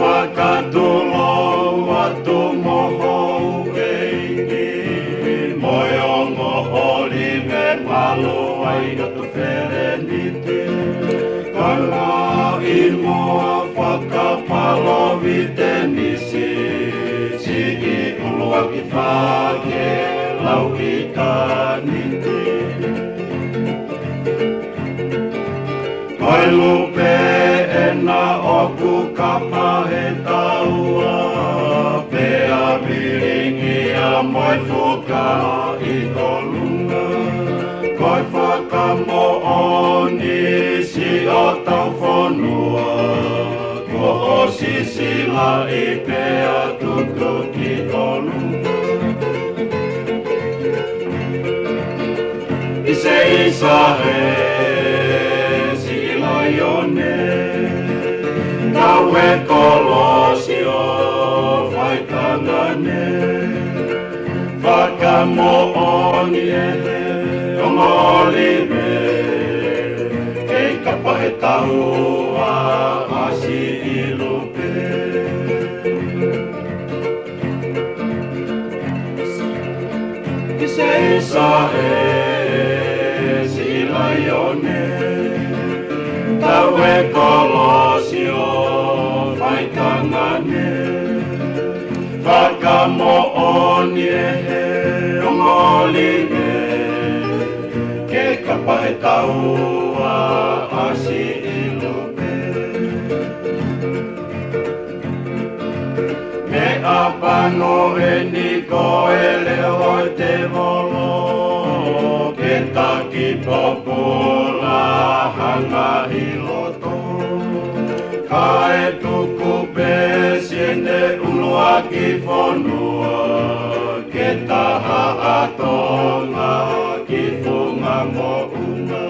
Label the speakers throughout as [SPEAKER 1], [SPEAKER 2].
[SPEAKER 1] Whakatulo atu moho keiki Moiongo hori me malo ai atu whereniti Kala I moa whakapalo vite nisi Si I ulua ki whake lau I kaniti Kai lupe ena oku kapa he taua Pea miringi a moi fuka I kolunga Kai whakamo oni si o tau whanua Ko o sisila I pea tuku ki kolunga I se isa he Taue kolosio whaitangane Whakamo oni e ongoliwe Kei kapa he taua asi I lupe I se isa e sila ione Taue kolosio whaitangane Whakamo oni e ongoliwe Ke kapa he taua asi I lupe Me apano e niko e leo te volo Ke taki popula hanga I loto Kae tuku pe siene ulua ki whanua Ke taha atonga ki whunga mo unga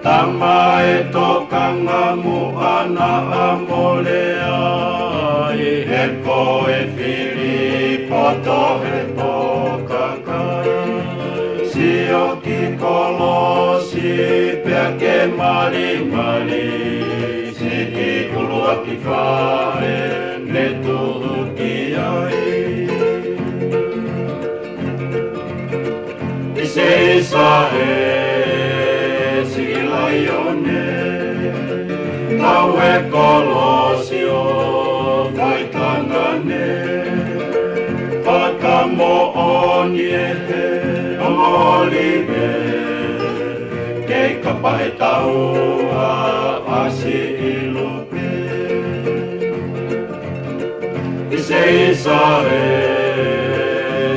[SPEAKER 1] Tama e tokanga mu ana a molea I he ko e Filipo to he pokakai Si o ki kolosi pea ke mali Si ki ulua ki whae ne tuhu ki ai I se isa e sila ione Taue kolosio whaitangane Whakamo oni e ongoliwe Kei kapa he taua asi I lupe I se isa e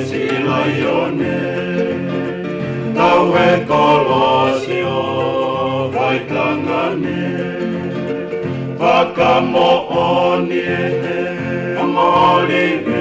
[SPEAKER 1] sila ione Taue kolosio whaitangane Whakamo oni e ongoliwe